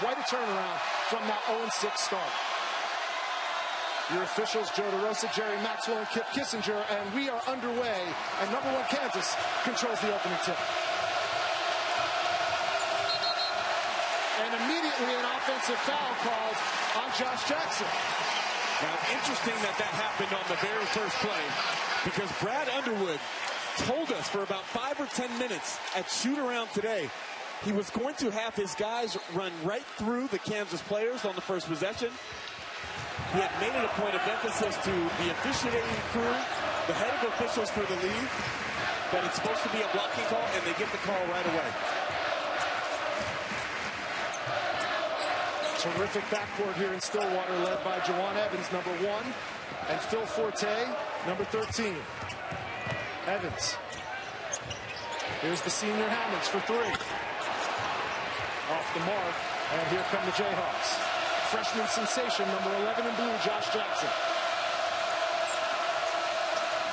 quite a turnaround from that 0-6 start. Your officials, Joe DeRosa, Jerry Maxwell, and Kip Kissinger, and we are underway, and number 1 Kansas controls the opening tip. And immediately an offensive foul called on Josh Jackson. Now, interesting that happened on the very first play, because Brad Underwood told us for about 5 or 10 minutes at shoot-around today he was going to have his guys run right through the Kansas players on the first possession. He had made it a point of emphasis to the officiating crew, the head of officials for the league, that it's supposed to be a blocking call, and they get the call right away. Terrific backcourt here in Stillwater, led by Jajuan Evans, number 1, and Phil Forte, number 13. Evans. Here's the senior Hammonds for 3. Off the mark, and here come the Jayhawks. Freshman sensation, number 11 in blue, Josh Jackson.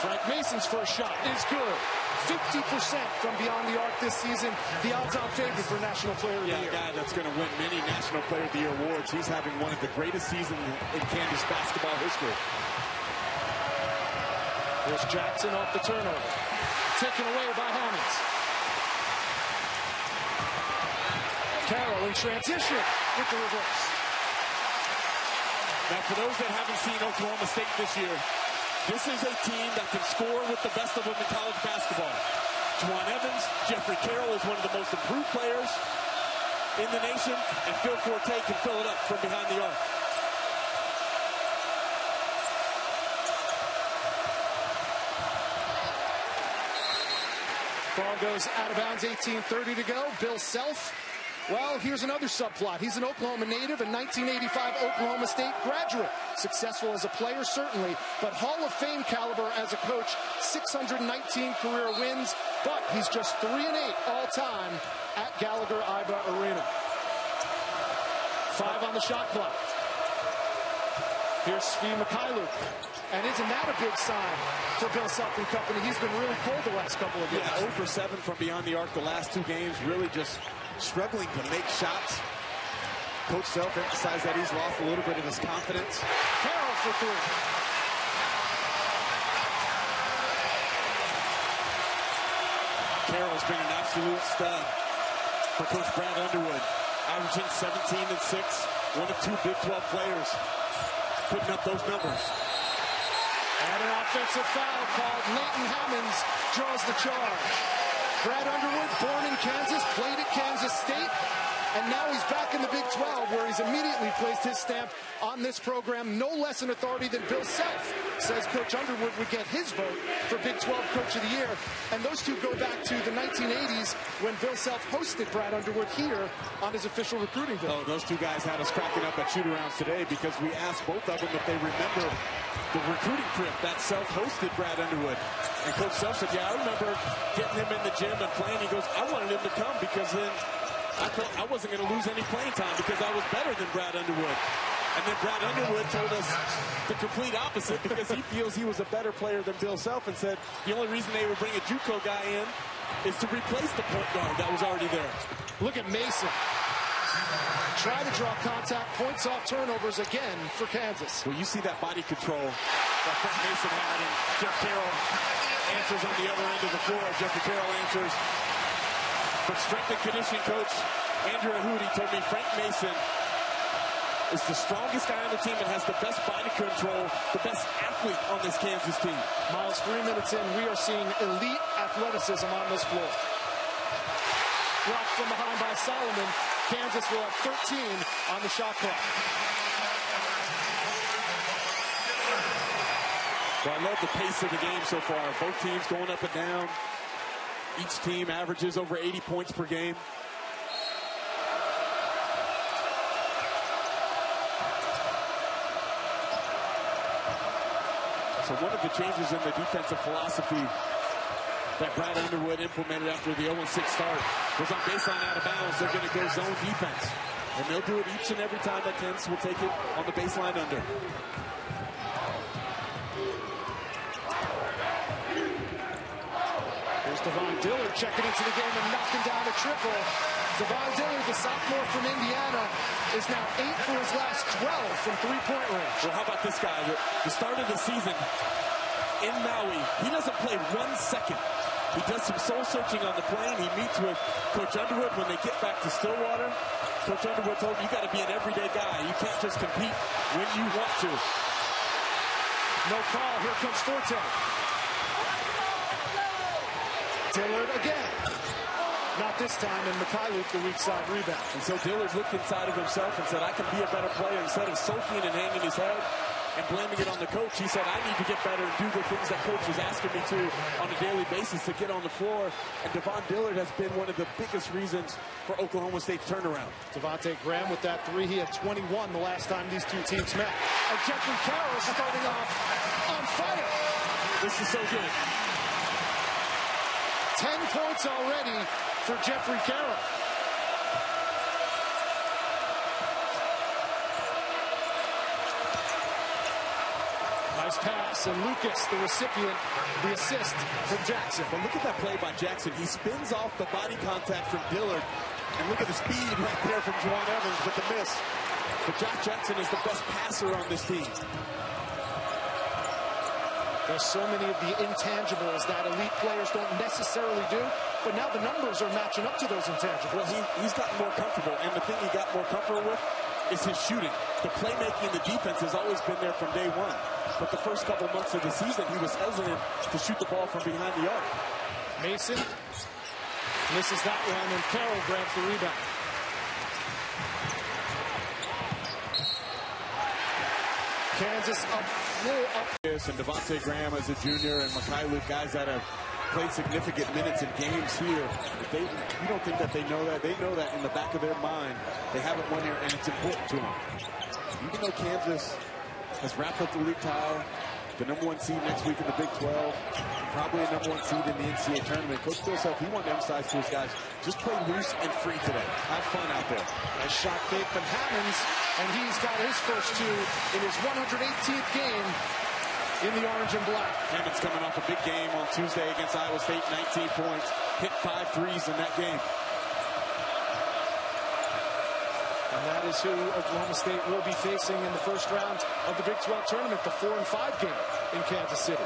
Frank Mason's first shot is good. 50% from beyond the arc this season. The odds-on favorite for National Player of the Year. Yeah, a guy that's going to win many National Player of the Year awards. He's having one of the greatest seasons in Kansas basketball history. Here's Jackson off the turnover. Taken away by Hammonds. Carroll in transition with the reverse. Now, for those that haven't seen Oklahoma State this year, this is a team that can score with the best of them in college basketball. Jajuan Evans, Jeffrey Carroll is one of the most improved players in the nation, and Phil Forte can fill it up from behind the arc. Ball goes out of bounds, 18:30 to go. Bill Self. Well, here's another subplot. He's an Oklahoma native, a 1985 Oklahoma State graduate. Successful as a player, certainly, but Hall of Fame caliber as a coach. 619 career wins, but he's just 3-8 all-time at Gallagher-Iba Arena. 5 on the shot clock. Here's Svi Mikhailuk. And isn't that a big sign for Bill Self and company? He's been really cold the last couple of years. Yeah, 0 for 7 from beyond the arc the last 2 games. Really just struggling to make shots. Coach Self emphasized that he's lost a little bit of his confidence. Carroll for 3. Carroll's been an absolute stud for Coach Brad Underwood. Averaging 17 and 6. One of 2 Big 12 players putting up those numbers. And an offensive foul called. Leighton Hammonds draws the charge. Brad Underwood, born in Kansas, played at Kansas State, and now he's back in the Big 12, where he's immediately placed his stamp on this program. No less an authority than Bill Self says Coach Underwood would get his vote for Big 12 Coach of the Year. And those two go back to the 1980s when Bill Self hosted Brad Underwood here on his official recruiting visit. Oh, those two guys had us cracking up at shoot-arounds today because we asked both of them if they remember the recruiting trip that Self hosted Brad Underwood. And Coach Self said, yeah, I remember getting him in the gym and playing. He goes, I wanted him to come because then I thought I wasn't going to lose any playing time because I was better than Brad Underwood. And then Brad Underwood told us the complete opposite because he feels he was a better player than Bill Self, and said the only reason they would bring a JUCO guy in is to replace the point guard that was already there. Look at Mason. Try to draw contact, points off turnovers again for Kansas. Well, you see that body control that Frank Mason had, and Jeff Carroll answers on the other end of the floor. Jeffrey Carroll answers. But strength and conditioning coach Andrew Ahudi told me Frank Mason is the strongest guy on the team and has the best body control, the best athlete on this Kansas team. Miles, 3 minutes in, we are seeing elite athleticism on this floor. Blocked from behind by Solomon. Kansas will have 13 on the shot clock. Well, I love the pace of the game so far. Both teams going up and down. Each team averages over 80 points per game. So one of the changes in the defensive philosophy that Brad Underwood implemented after the 0-6 start was on baseline out of bounds. They're going to go zone defense. And they'll do it each and every time that Kansas will take it on the baseline under. Here's Devon Dillard checking into the game and knocking down a triple. Devon Dillard, the sophomore from Indiana, is now 8 for his last 12 from three-point range. Well, how about this guy? The start of the season in Maui, he doesn't play 1 second. He does some soul-searching on the plane. He meets with Coach Underwood when they get back to Stillwater. Coach Underwood told him, you got to be an everyday guy. You can't just compete when you want to. No call. Here comes Forte. Dillard again. Not this time, and Mikhailuk the weak side rebound. And so Dillard looked inside of himself and said, I can be a better player. Instead of sulking and hanging his head and blaming it on the coach, he said, I need to get better and do the things that coach is asking me to on a daily basis to get on the floor. And Devonte Dillard has been one of the biggest reasons for Oklahoma State's turnaround. Devonte Graham with that three. He had 21 the last time these two teams met. And Jeffrey Carroll starting off on fire. This is so good. 10 points already for Jeffrey Carroll. Nice pass, and Lucas, the recipient, the assist from Jackson. But look at that play by Jackson. He spins off the body contact from Dillard. And look at the speed right there from Jajuan Evans with the miss. But Josh Jackson is the best passer on this team. There's so many of the intangibles that elite players don't necessarily do, but now the numbers are matching up to those intangibles. Well, he's gotten more comfortable, and the thing he got more comfortable with is his shooting. The playmaking and the defense has always been there from day one. But the first couple months of the season, he was hesitant to shoot the ball from behind the arc. Mason misses that one, and Carroll grabs the rebound. Kansas up full up. And Devonte Graham as a junior, and Mikhailuk, guys that have played significant minutes in games here. You don't think that they know that. They know that in the back of their mind, they haven't won here, and it's important to them. Even though Kansas has wrapped up the league title, the #1 seed next week in the Big 12, probably a #1 seed in the NCAA tournament. Coach Bill said he wanted to emphasize to his guys, just play loose and free today. Have fun out there. Nice shot fake from Hammonds, and he's got his first two in his 118th game in the orange and black. Hammonds coming off a big game on Tuesday against Iowa State, 19 points, hit 5 threes in that game. And that is who Oklahoma State will be facing in the first round of the Big 12 tournament, the 4-5 game in Kansas City.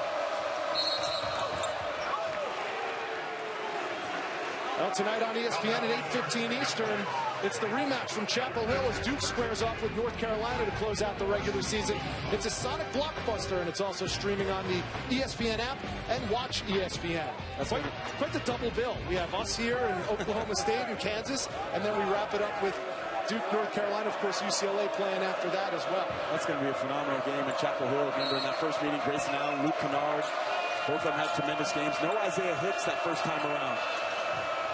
Well, tonight on ESPN at 8:15 Eastern, it's the rematch from Chapel Hill as Duke squares off with North Carolina to close out the regular season. It's a sonic blockbuster, and it's also streaming on the ESPN app and Watch ESPN. That's quite the double bill. We have us here in Oklahoma State and Kansas, and then we wrap it up with Duke, North Carolina, of course, UCLA playing after that as well. That's going to be a phenomenal game in Chapel Hill. Remember in that first meeting, Grayson Allen, Luke Kennard, both of them had tremendous games. No Isaiah Hicks that first time around.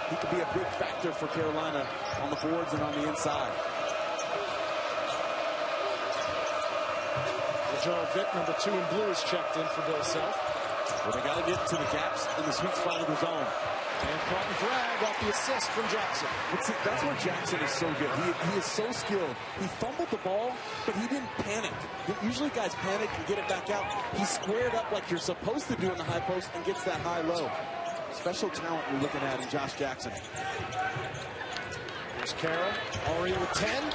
He could be a big factor for Carolina on the boards and on the inside. Joe Vick, #2 in blue, is checked in for Bill Self. Well, they got to get to the gaps in the sweet spot of the zone. And caught and drag off the assist from Jackson. But see, that's where Jackson is so good. He is so skilled. He fumbled the ball, but he didn't panic. Usually guys panic and get it back out. He squared up like you're supposed to do in the high post and gets that high-low. Special talent we're looking at in Josh Jackson. There's Carroll, already with 10.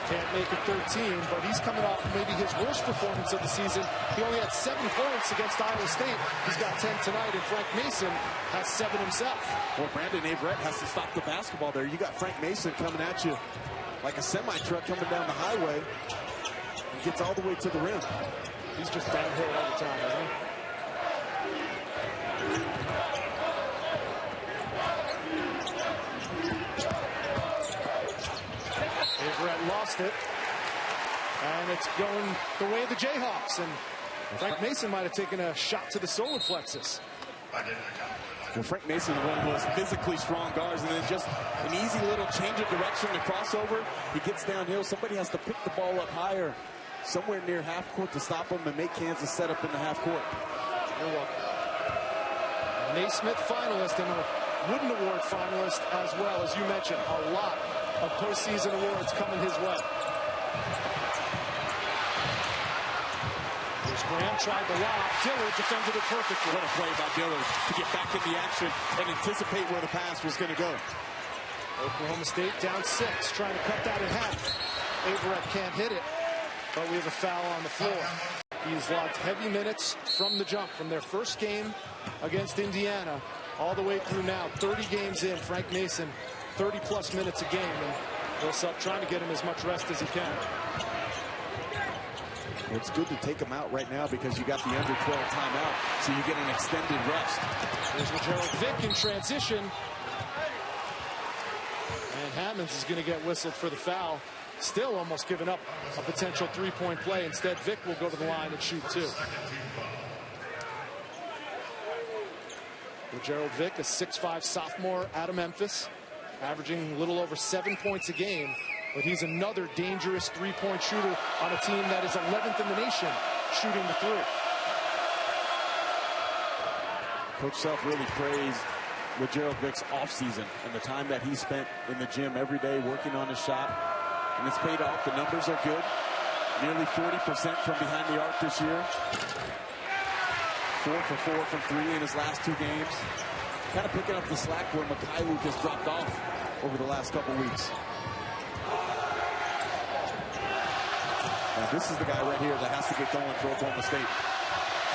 Can't make it 13, but he's coming off maybe his worst performance of the season. He only had 7 points against Iowa State. He's got 10 tonight, and Frank Mason has 7 himself. Well, Brandon Averett has to stop the basketball there. You got Frank Mason coming at you like a semi-truck coming down the highway. He gets all the way to the rim. He's just downhill all the time, isn't he? Averett lost it, and it's going the way of the Jayhawks, and Frank Mason might have taken a shot to the solar plexus. Well, Frank Mason is one of the most physically strong guards, and then just an easy little change of direction, the crossover. He gets downhill. Somebody has to pick the ball up higher, somewhere near half court to stop him and make Kansas set up in the half court. You're welcome. Naismith finalist and a Wooden Award finalist as well, as you mentioned. A lot of postseason awards coming his way. There's Graham, tried the lob. Dillard defended it perfectly. What a play by Dillard to get back in the action and anticipate where the pass was going to go. Oklahoma State down 6, trying to cut that in half. Everett can't hit it, but we have a foul on the floor. He's logged heavy minutes from the jump, from their first game against Indiana all the way through now. 30 games in, Frank Mason, 30-plus minutes a game, and Millsap trying to get him as much rest as he can. Well, it's good to take him out right now because you got the under 12 timeout, so you get an extended rest. There's Gerald Vick in transition. And Hammonds is going to get whistled for the foul. Still almost giving up a potential three-point play. Instead, Vick will go to the line and shoot two. Gerald Vick, a 6'5" sophomore out of Memphis, averaging a little over 7 points a game. But he's another dangerous three-point shooter on a team that is 11th in the nation shooting the three. Coach Self really praised Gerald Vick's offseason and the time that he spent in the gym every day working on his shot. And it's paid off. The numbers are good. Nearly 40% from behind the arc this year. 4 for 4 from three in his last 2 games. Kind of picking up the slack where Mikhailuk has dropped off over the last couple weeks. Now this is the guy right here that has to get going for Oklahoma State.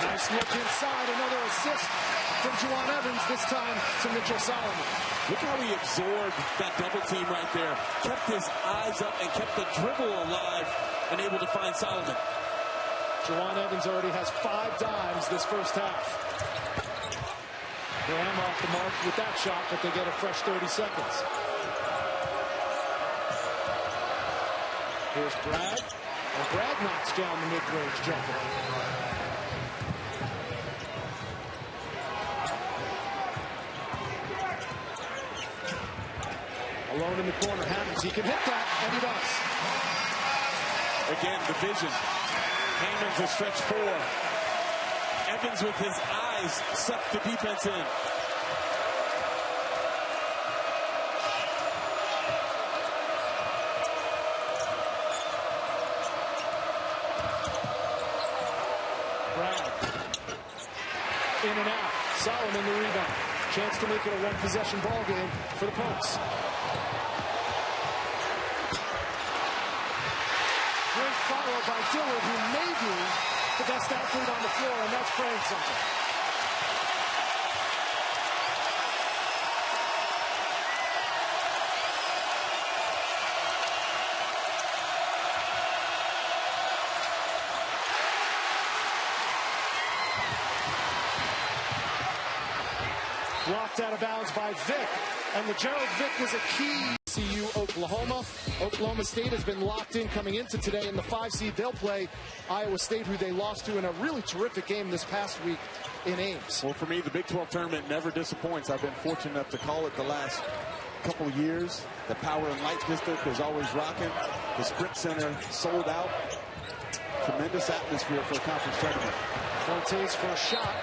Nice look inside. Another assist from Jajuan Evans, this time to Mitchell Solomon. Look how he absorbed that double team right there. Kept his eyes up and kept the dribble alive and able to find Solomon. Jajuan Evans already has 5 dimes this first half. Graham off the mark with that shot, but they get a fresh 30 seconds. Here's Brad. And Brad knocks down the mid-range jumper. Alone in the corner, Hammonds. He can hit that, and he does. Again, the vision. Hammonds a stretch 4. Evans with his eyes sucked the defense in. Brown. In and out. Solomon the rebound. Chance to make it a one-possession ball game for the Pokes. Great follow by Dillard, who may be the best athlete on the floor, and that's praying something. Blocked out of bounds by Vick, and the Gerald Vick was a key. CU Oklahoma. Oklahoma State has been locked in coming into today in the 5 seed. They'll play Iowa State, who they lost to in a really terrific game this past week in Ames. Well, for me, the Big 12 tournament never disappoints. I've been fortunate enough to call it the last couple of years. The Power and Light District is always rocking. The Sprint Center sold out. Tremendous atmosphere for a conference tournament. Fuentes for a shot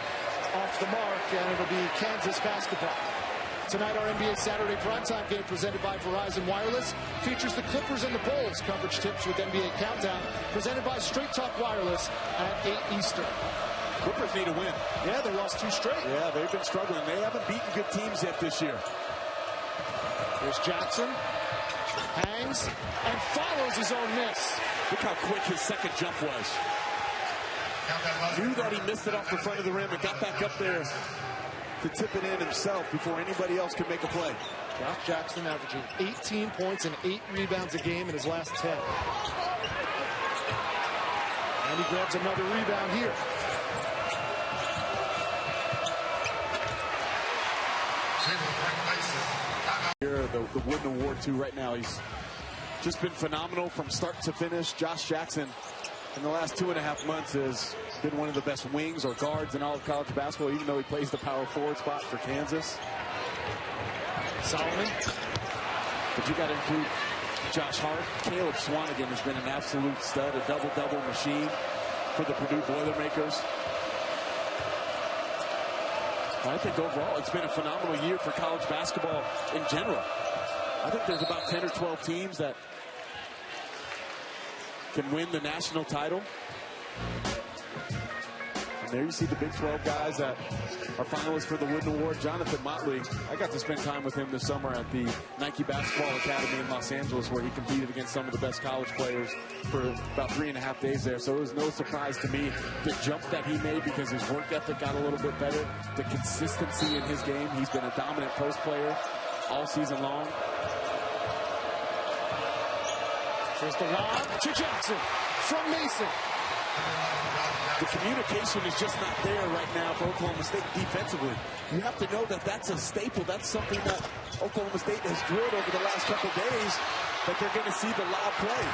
off the mark, and it'll be Kansas basketball. Tonight, our NBA Saturday primetime game presented by Verizon Wireless features the Clippers and the Bulls. Coverage tips with NBA Countdown presented by Straight Talk Wireless at 8 Eastern. Clippers need a win. Yeah, they lost 2 straight. Yeah, they've been struggling. They haven't beaten good teams yet this year. Here's Jackson. Hangs and follows his own miss. Look how quick his second jump was. Knew that he missed it off the front of the rim and got back up there to tip it in himself before anybody else could make a play. Josh Jackson averaging 18 points and 8 rebounds a game in his last 10. And he grabs another rebound here. Here, the Wooden Award too right now. He's just been phenomenal from start to finish. Josh Jackson in the last 2.5 months has been one of the best wings or guards in all of college basketball, even though he plays the power forward spot for Kansas. Solomon. But you got to include Josh Hart. Caleb Swanigan has been an absolute stud, a double-double machine for the Purdue Boilermakers. I think overall it's been a phenomenal year for college basketball in general. I think there's about 10 or 12 teams that can win the national title. there you see the Big 12 guys that are finalists for the Wooden Award. Jonathan Motley, I got to spend time with him this summer at the Nike Basketball Academy in Los Angeles, where he competed against some of the best college players for about 3.5 days there. So it was no surprise to me the jump that he made, because his work ethic got a little bit better, the consistency in his game. He's been a dominant post player all season long. Here's the lob to Jackson from Mason. The communication is just not there right now for Oklahoma State defensively. You have to know that that's a staple. That's something that Oklahoma State has drilled over the last couple days, that they're going to see the lob play.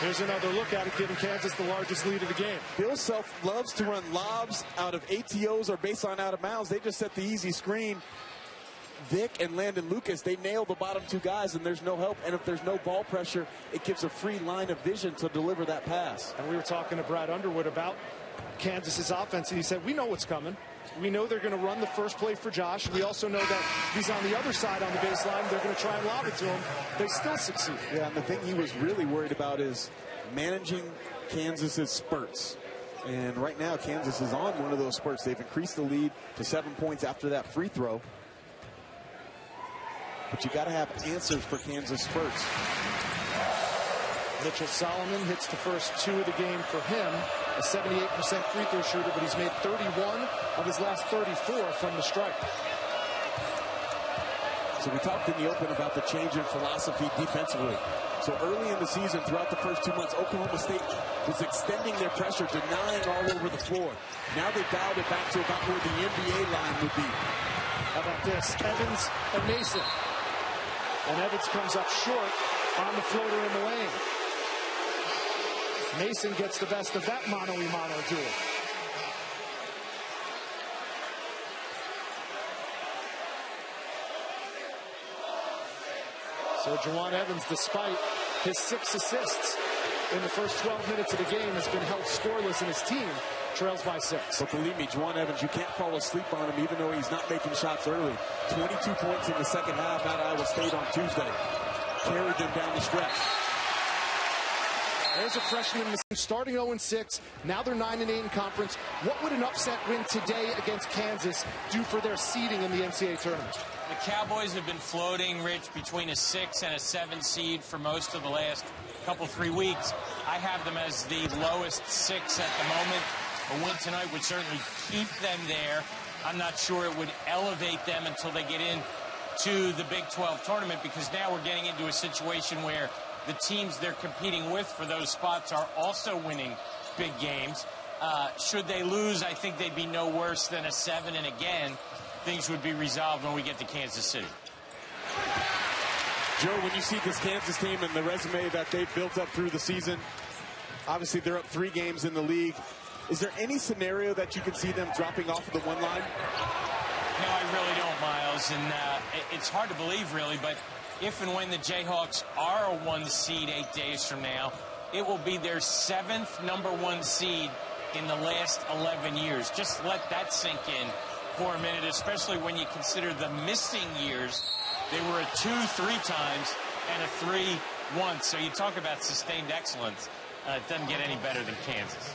Here's another look at it, giving Kansas the largest lead of the game. Bill Self loves to run lobs out of ATOs or baseline out of bounds. They just set the easy screen. Vic and Landon Lucas, they nail the bottom two guys, and there's no help. And if there's no ball pressure, it gives a free line of vision to deliver that pass. And we were talking to Brad Underwood about Kansas's offense, and he said, we know what's coming. We know they're going to run the first play for Josh. We also know that he's on the other side on the baseline. They're going to try and lob it to him. They still succeed. Yeah, and the thing he was really worried about is managing Kansas's spurts. And right now, Kansas is on one of those spurts. They've increased the lead to 7 points after that free throw. But you got to have answers for Kansas spurts. Mitchell Solomon hits the first two of the game for him. A 78% free throw shooter, but he's made 31 of his last 34 from the stripe. So we talked in the open about the change in philosophy defensively. So early in the season, throughout the first 2 months, Oklahoma State was extending their pressure, denying all over the floor. Now they've dialed it back to about where the NBA line would be. How about this? Evans and Mason. And Evans comes up short on the floater in the lane. Mason gets the best of that mano-a-mano duel. So Jajuan Evans, despite his 6 assists in the first 12 minutes of the game, has been held scoreless, and his team trails by 6. But believe me, Jajuan Evans, you can't fall asleep on him, even though he's not making shots early. 22 points in the second half at Iowa State on Tuesday. Carried them down the stretch. There's a freshman starting 0-6. Now they're 9-8 in conference. What would an upset win today against Kansas do for their seeding in the NCAA tournament? The Cowboys have been floating, Rich, between a 6 and a 7 seed for most of the last couple, 3 weeks. I have them as the lowest 6 at the moment. A win tonight would certainly keep them there. I'm not sure it would elevate them until they get into the Big 12 tournament, because now we're getting into a situation where the teams they're competing with for those spots are also winning big games. Should they lose, I think they'd be no worse than a 7, and again, things would be resolved when we get to Kansas City. Joe, when you see this Kansas team and the resume that they've built up through the season, obviously they're up 3 games in the league. Is there any scenario that you could see them dropping off of the 1 line? No, I really don't, Miles, and it's hard to believe, really, but if and when the Jayhawks are a 1 seed 8 days from now, it will be their 7th number 1 seed in the last 11 years. Just let that sink in for a minute, especially when you consider the missing years. They were a 2 3 times and a 3 once. So you talk about sustained excellence. It doesn't get any better than Kansas.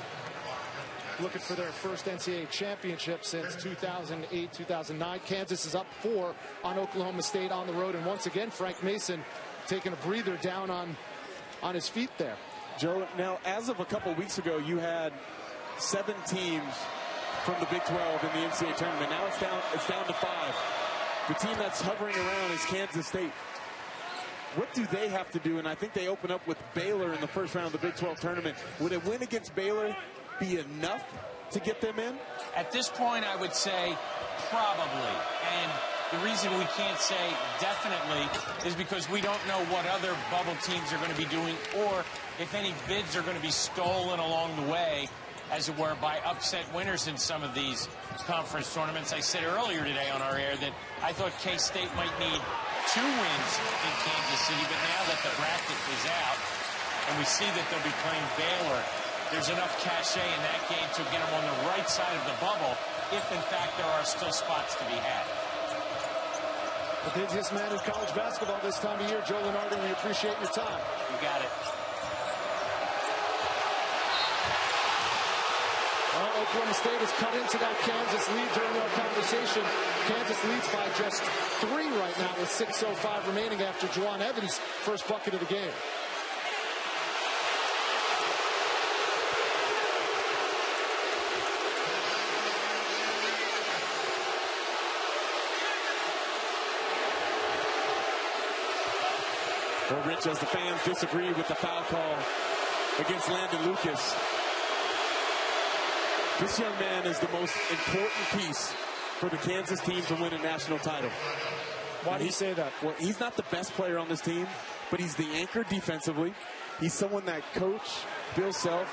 Looking for their first NCAA championship since 2008-2009. Kansas is up 4 on Oklahoma State on the road. And once again, Frank Mason taking a breather down on his feet there. Joe, now, as of a couple weeks ago, you had 7 teams from the Big 12 in the NCAA tournament. Now it's down to 5. The team that's hovering around is Kansas State. What do they have to do? And I think they open up with Baylor in the first round of the Big 12 tournament. Would a win against Baylor be enough to get them in? At this point, I would say probably. And the reason we can't say definitely is because we don't know what other bubble teams are going to be doing, or if any bids are going to be stolen along the way, as it were, by upset winners in some of these conference tournaments. I said earlier today on our air that I thought K-State might need 2 wins in Kansas City, but now that the bracket is out and we see that they'll be playing Baylor, there's enough cachet in that game to get them on the right side of the bubble if, in fact, there are still spots to be had. The busiest man in college basketball this time of year, Joe Lunardi, we appreciate your time. You got it. Oklahoma State has cut into that Kansas lead during our conversation. Kansas leads by just 3 right now with 6:05 remaining after Jajuan Evans' first bucket of the game. Well, Rich, as the fans disagree with the foul call against Landon Lucas, this young man is the most important piece for the Kansas team to win a national title. Why do you say that? Well, he's not the best player on this team, but he's the anchor defensively. He's someone that Coach Bill Self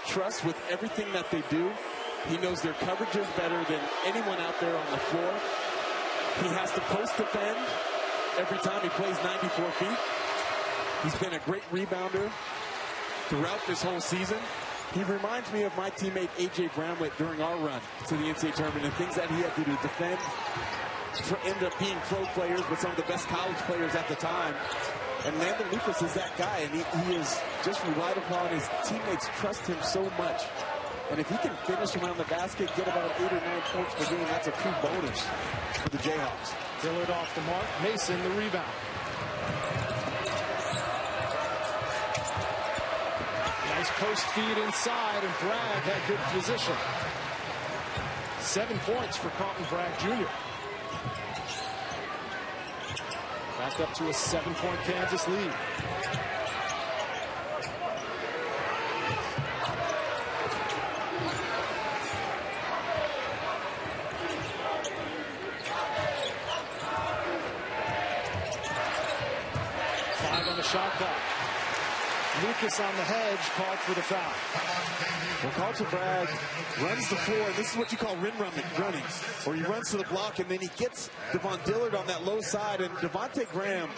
trusts with everything that they do. He knows their coverages better than anyone out there on the floor. He has to post defend every time he plays 94 feet. He's been a great rebounder throughout this whole season. He reminds me of my teammate A.J. Bramlett during our run to the NCAA tournament and things that he had to do to defend. End up being pro players, but some of the best college players at the time. And Landon Lucas is that guy, and he is just relied upon. His teammates trust him so much. And if he can finish around the basket, get about 8 or 9 points per game, that's a true bonus for the Jayhawks. Dillard off the mark. Mason the rebound. Nice post feed inside, and Bragg had good position. 7 points for Carlton Bragg Jr. Back up to a 7-point Kansas lead. Five on the shot clock. Lucas on the hedge, called for the foul. Well, Carlton Bragg runs the floor, and this is what you call running, or he runs to the block, and then he gets Devon Dillard on that low side, and Devonte Graham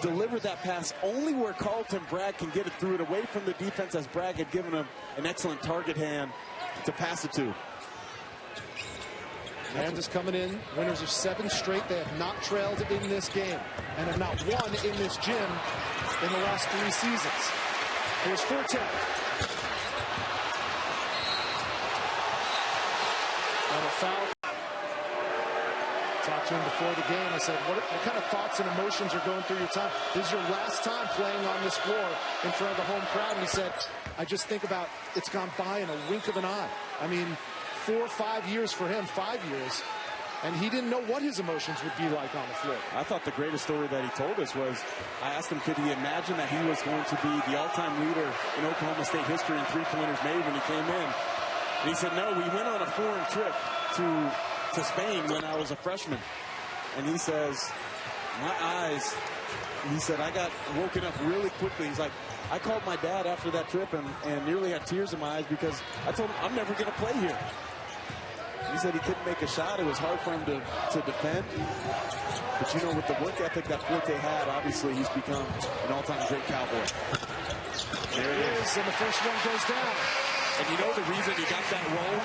delivered that pass only where Carlton Bragg can get it through it away from the defense, as Bragg had given him an excellent target hand to pass it to. Kansas coming in. Winners of 7 straight. They have not trailed in this game and have not won in this gym in the last 3 seasons. Here's Forte. And a foul. Talked to him before the game. I said, what kind of thoughts and emotions are going through your time? This is your last time playing on this floor in front of the home crowd. And he said, I just think about it's gone by in a wink of an eye. I mean, 4 or 5 years for him, 5 years. And he didn't know what his emotions would be like on the floor. I thought the greatest story that he told us was, I asked him, could he imagine that he was going to be the all-time leader in Oklahoma State history in three-pointers made when he came in? And he said, no, we went on a foreign trip to Spain when I was a freshman. And he says, my eyes, he said, I got woken up really quickly. He's like, I called my dad after that trip and nearly had tears in my eyes because I told him, I'm never going to play here. He said he couldn't make a shot. It was hard for him to defend. But, you know, with the work ethic that Forte had, obviously he's become an all-time great Cowboy. There it is, and the first one goes down. And you know the reason he got that roll?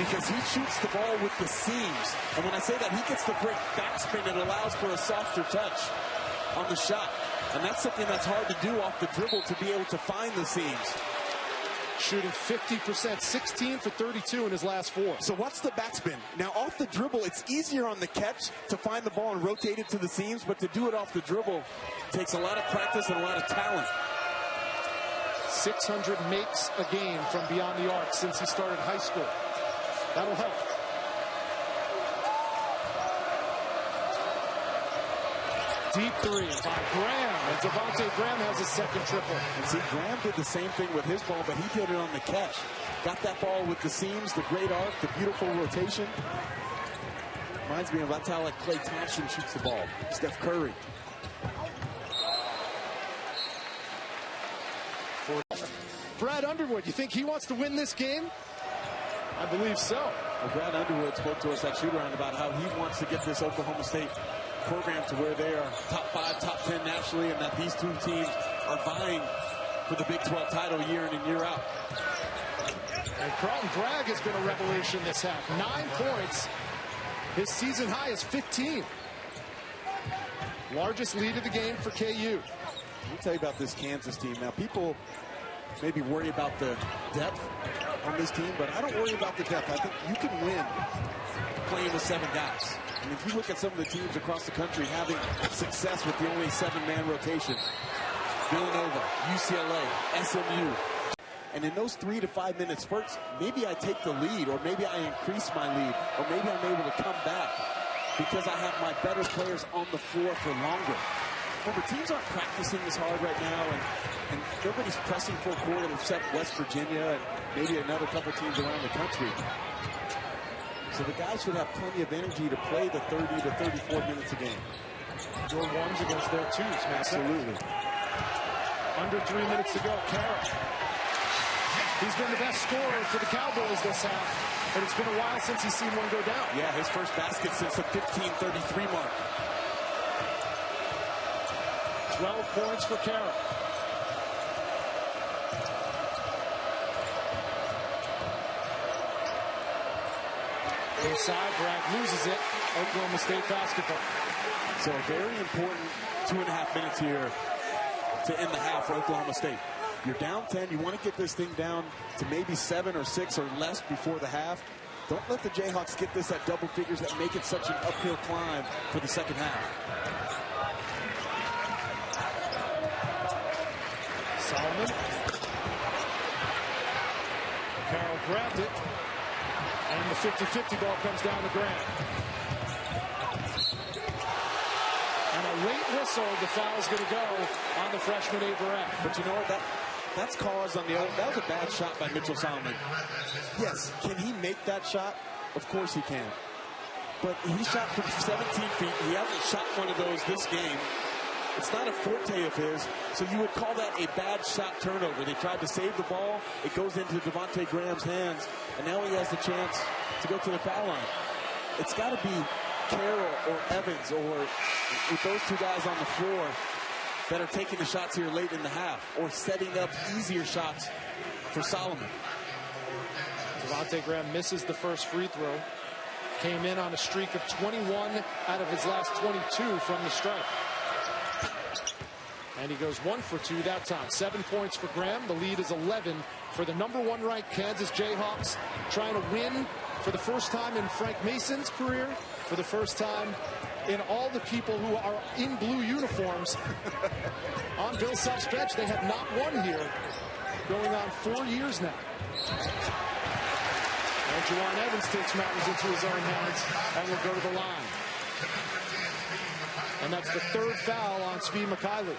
Because he shoots the ball with the seams. And when I say that, he gets the great backspin that allows for a softer touch on the shot. And that's something that's hard to do off the dribble, to be able to find the seams. Shooting 50%, 16 for 32 in his last 4. So what's the backspin? Now, off the dribble, it's easier on the catch to find the ball and rotate it to the seams, but to do it off the dribble takes a lot of practice and a lot of talent. 600 makes a game from beyond the arc since he started high school. That'll help. Deep 3 by Graham, and Devonte Graham has a second triple. And see, Graham did the same thing with his ball, but he did it on the catch. Got that ball with the seams, the great arc, the beautiful rotation. Reminds me of that's how like Klay Thompson shoots the ball. Steph Curry. Brad Underwood, you think he wants to win this game? I believe so. Well, Brad Underwood spoke to us at shoot-around about how he wants to get this Oklahoma State program to where they are top 5, top 10 nationally, and that these 2 teams are vying for the Big 12 title year in and year out. And Carlton Bragg has been a revelation this half. 9 points. His season high is 15. Largest lead of the game for KU. Let me tell you about this Kansas team. Now, people maybe worry about the depth on this team, but I don't worry about the depth. I think you can win playing with 7 guys. And if you look at some of the teams across the country having success with the only 7-man rotation, Villanova, UCLA, SMU, and in those 3 to 5 minute spurts, maybe I take the lead, or maybe I increase my lead, or maybe I'm able to come back because I have my better players on the floor for longer. Remember, teams aren't practicing this hard right now, and nobody's pressing full court except West Virginia and maybe another couple teams around the country. So the guys should have plenty of energy to play the 30 to 34 minutes a game. Your ones against their twos, man. Absolutely. Under 3 minutes to go. Carroll. He's been the best scorer for the Cowboys this half, but it's been a while since he's seen one go down. Yeah, his first basket since the 15:33 mark. 12 points for Carroll. Inside, Bragg loses it. Oklahoma State basketball. So a very important 2.5 minutes here to end the half for Oklahoma State. You're down 10. You want to get this thing down to maybe 7 or 6 or less before the half. Don't let the Jayhawks get this at double figures that make it such an uphill climb for the second half. Solomon. Carroll grabbed it. And the 50-50 ball comes down to Graham. And a late whistle. The foul's going to go on the freshman Averett. But you know what? That's caused on the other. That was a bad shot by Mitchell Solomon. Yes, can he make that shot? Of course he can. But he shot from 17 feet. He hasn't shot one of those this game. It's not a forte of his, so you would call that a bad shot turnover. They tried to save the ball. It goes into Devonte Graham's hands, and now he has the chance to go to the foul line. It's got to be Carroll or Evans, or with those two guys on the floor that are taking the shots here late in the half, or setting up easier shots for Solomon. Devonte Graham misses the first free throw. Came in on a streak of 21 out of his last 22 from the stripe. And he goes 1 for 2 that time. 7 points for Graham. The lead is 11 for the #1 ranked Kansas Jayhawks, trying to win for the first time in Frank Mason's career, for the first time in all the people who are in blue uniforms on Bill Self's bench. They have not won here going on 4 years now. And Jajuan Evans takes matters into his own hands and will go to the line. And that's the 3rd foul on Svi Mykhailiuk.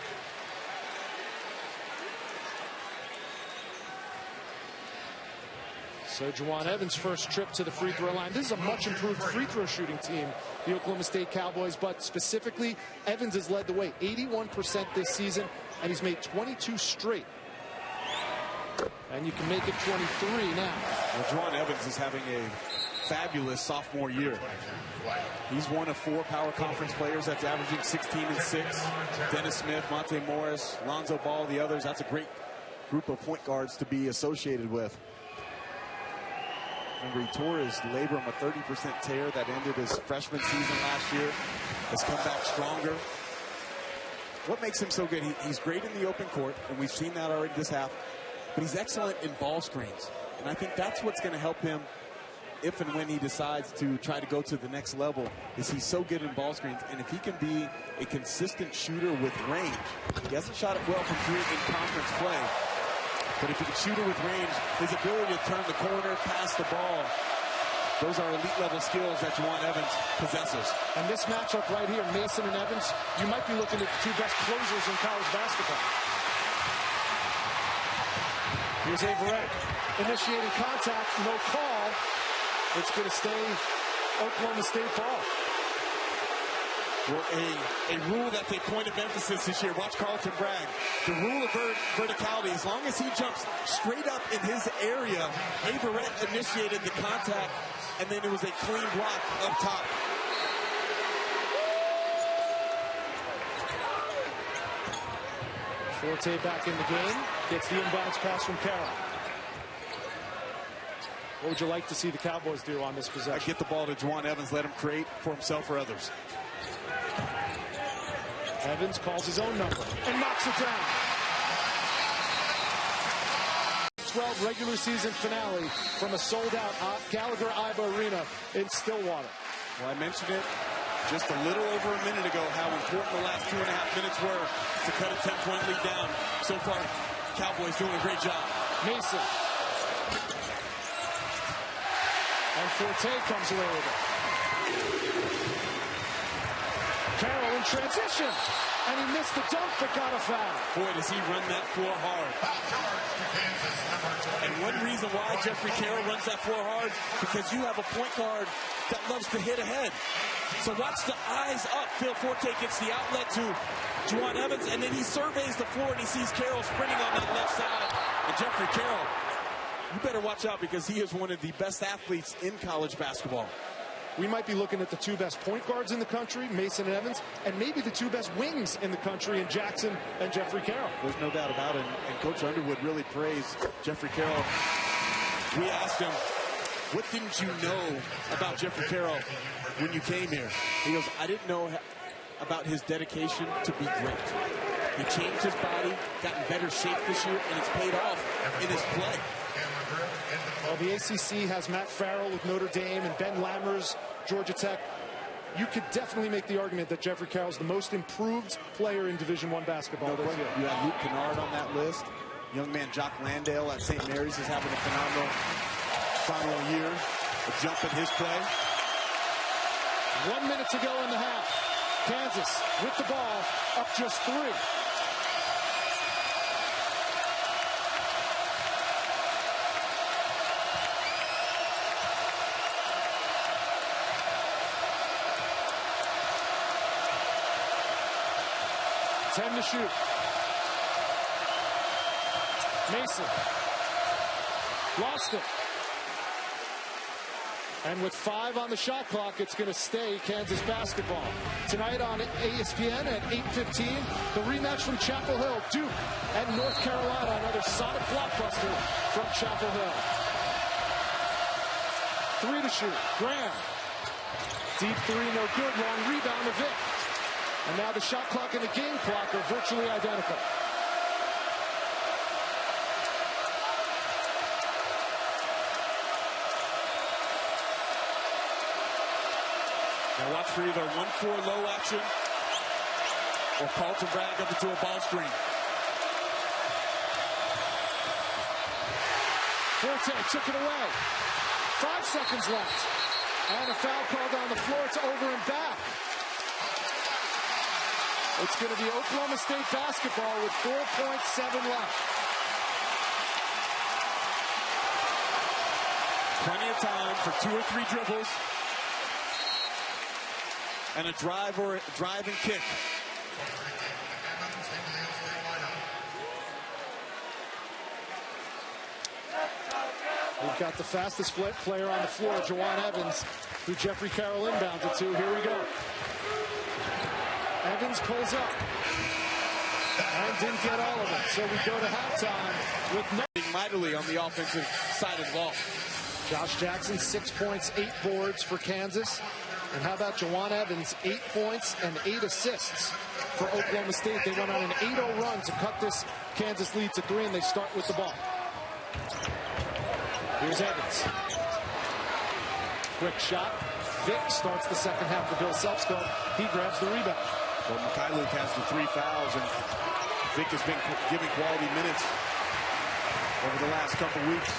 So Jajuan Evans' first trip to the free throw line. This is a much improved free throw shooting team, the Oklahoma State Cowboys, but specifically Evans has led the way. 81% this season, and he's made 22 straight. And you can make it 23 now. Well, Jajuan Evans is having a fabulous sophomore year. He's one of 4 power conference players that's averaging 16 and 6. Dennis Smith, Monte Morris, Lonzo Ball, the others. That's a great group of point guards to be associated with. Remember, he tore his labrum, a 30% tear that ended his freshman season last year. Has come back stronger. What makes him so good? He's great in the open court, and we've seen that already this half. But he's excellent in ball screens. And I think that's what's going to help him if and when he decides to try to go to the next level, is he's so good in ball screens. And if he can be a consistent shooter with range, he hasn't shot it well from 3 in conference play. But if he can shoot it with range, his ability to turn the corner, pass the ball, those are elite level skills that Jajuan Evans possesses. And this matchup right here, Mason and Evans, you might be looking at the 2 best closers in college basketball. Here's Averett initiating contact, no call. It's going to stay Oklahoma State ball. Well, a rule that's a point of emphasis this year. Watch Carlton Bragg. The rule of verticality, as long as he jumps straight up in his area, Averett initiated the contact, and then it was a clean block up top. Forte back in the game. Gets the inbounds pass from Carroll. What would you like to see the Cowboys do on this possession? Get the ball to Jajuan Evans, let him create for himself or others. Evans calls his own number and knocks it down. 12 regular season finale from a sold-out Gallagher-Iba Arena in Stillwater. Well, I mentioned it just a little over a minute ago, how important the last 2.5 minutes were to cut a 10-point lead down. So far, Cowboys doing a great job. Mason. And Forte comes away with it. Carroll in transition. And he missed the dunk, but got a foul. Boy, does he run that floor hard. And one reason why Jeffrey Carroll runs that floor hard, because you have a point guard that loves to hit ahead. So watch the eyes up. Phil Forte gets the outlet to Jajuan Evans, and then he surveys the floor, and he sees Carroll sprinting on that left side. And Jeffrey Carroll, you better watch out, because he is one of the best athletes in college basketball. We might be looking at the two best point guards in the country, Mason and Evans, and maybe the two best wings in the country in Jackson and Jeffrey Carroll. There's no doubt about it, and Coach Underwood really praised Jeffrey Carroll. We asked him, what didn't you know about Jeffrey Carroll when you came here? He goes, I didn't know about his dedication to be great. He changed his body, got in better shape this year, and it's paid off in his play. Well, the ACC has Matt Farrell with Notre Dame and Ben Lammers, Georgia Tech. You could definitely make the argument that Jeffrey Carroll's the most improved player in Division I basketball this year. You have Luke Kennard on that list. Young man Jock Landale at St. Mary's is having a phenomenal year. A jump in his play. 1 minute to go in the half. Kansas with the ball, up just 3. To shoot. Mason lost it. And with 5 on the shot clock, it's going to stay Kansas basketball. Tonight on ESPN at 8:15, the rematch from Chapel Hill, Duke and North Carolina, another sonic blockbuster from Chapel Hill. 3 to shoot. Graham. Deep 3, no good. Long rebound to Vic. And now the shot clock and the game clock are virtually identical. Now watch for either 1-4 low action or Carlton Bragg up into a ball screen. Forte took it away. 5 seconds left. And a foul called on the floor. It's over and back. It's going to be Oklahoma State basketball with 4.7 left. Plenty of time for 2 or 3 dribbles. And a drive and kick. We've got the fastest player on the floor, Jajuan Evans, who Jeffrey Carroll inbounds it to. Here we go. Evans pulls up and didn't get all of it. So we go to halftime with nothing Mightily on the offensive side of the ball. Josh Jackson, 6 points, 8 boards for Kansas. And how about Jajuan Evans, 8 points and 8 assists for Oklahoma State. They went on an 8-0 run to cut this Kansas lead to 3, and they start with the ball. Here's Evans. Quick shot. Vic starts the second half for Bill Selfsco. He grabs the rebound. Well, Mikhailuk has the 3 fouls, and Vic has been giving quality minutes over the last couple weeks.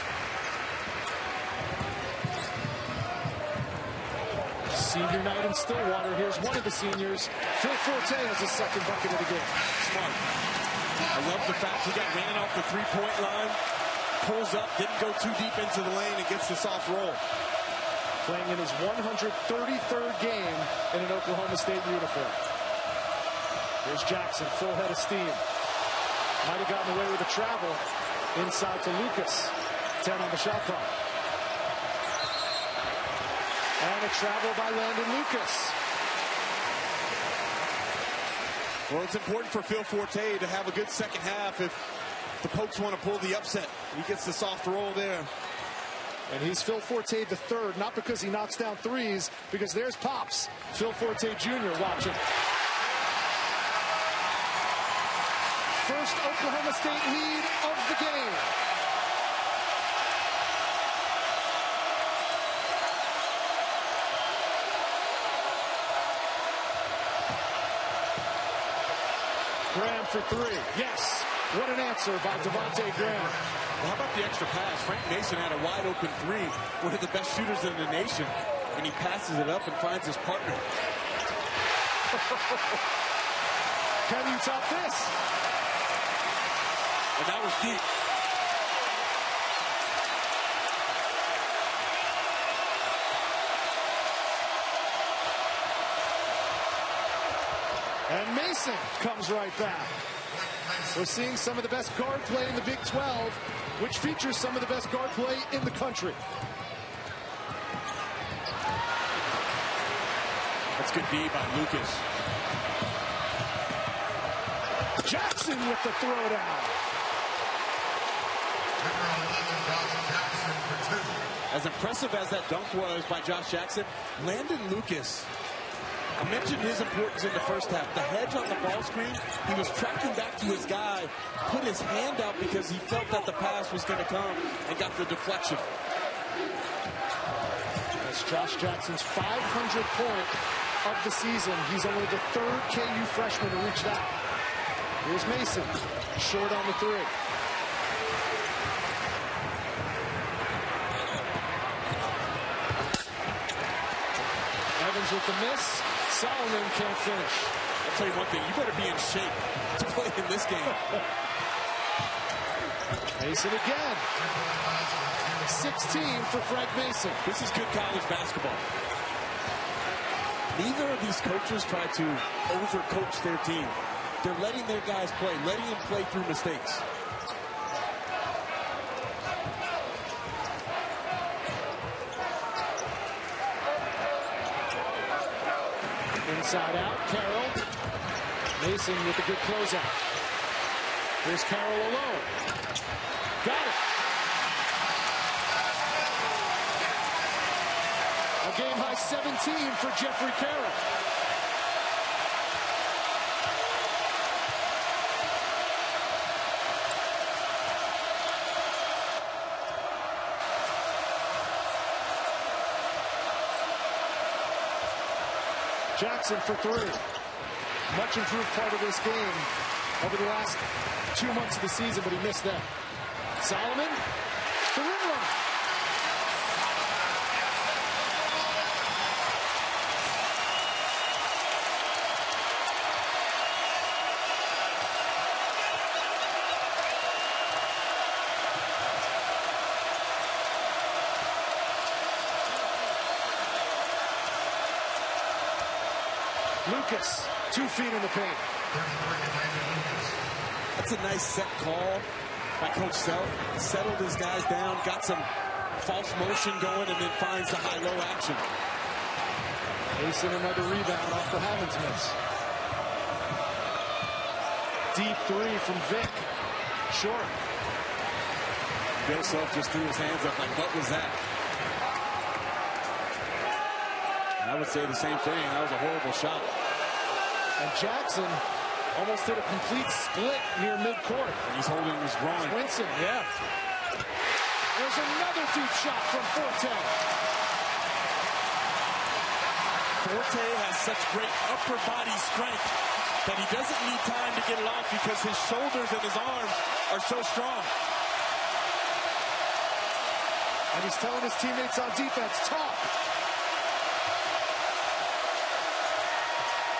Senior night in Stillwater. Here's one of the seniors. Phil Forte has his second bucket of the game. Smart. I love the fact he got ran off the 3-point line, pulls up, didn't go too deep into the lane, and gets the soft roll. Playing in his 133rd game in an Oklahoma State uniform. Here's Jackson, full head of steam. Might have gotten away with a travel. Inside to Lucas. 10 on the shot clock. And a travel by Landon Lucas. Well, it's important for Phil Forte to have a good second half if the Pokes want to pull the upset. He gets the soft roll there. And he's Phil Forte the third, not because he knocks down threes, because there's Pops, Phil Forte Jr. watching. First Oklahoma State lead of the game. for three. Yes. What an answer by Devonte Graham. Well, how about the extra pass? Frank Mason had a wide open three, one of the best shooters in the nation, and he passes it up and finds his partner. Can you top this? And that was deep. And Mason comes right back. We're seeing some of the best guard play in the Big 12, which features some of the best guard play in the country. That's good D by Lucas. Jackson with the throwdown. As impressive as that dunk was by Josh Jackson, Landon Lucas, I mentioned his importance in the first half. The hedge on the ball screen, he was tracking back to his guy, put his hand out because he felt that the pass was going to come and got the deflection. That's Josh Jackson's 500th point of the season. He's only the third KU freshman to reach that. Here's Mason, short on the three. Evans with the miss. Solomon can't finish. I'll tell you one thing, you better be in shape to play in this game. Mason again. 16 for Frank Mason. This is good college basketball. Neither of these coaches try to overcoach their team. They're letting their guys play, letting them play through mistakes. Inside out, Carroll. Mason with a good closeout. Here's Carroll alone. Got it. A game-high 17 for Jeffrey Carroll. Jackson for three. Much improved part of this game over the last 2 months of the season, but he missed that. Solomon, the rim run. Lucas, 2 feet in the paint. That's a nice set call by Coach Self. Settled his guys down, got some false motion going, and then finds the high-low action. Mason another rebound off the Evans miss. Deep three from Vic. Short. Bill Self just threw his hands up like, what was that? I would say the same thing. That was a horrible shot. And Jackson almost did a complete split near midcourt. And he's holding his groin. Winston, yeah. There's another deep shot from Forte. Forte has such great upper body strength that he doesn't need time to get it off because his shoulders and his arms are so strong. And he's telling his teammates on defense, talk.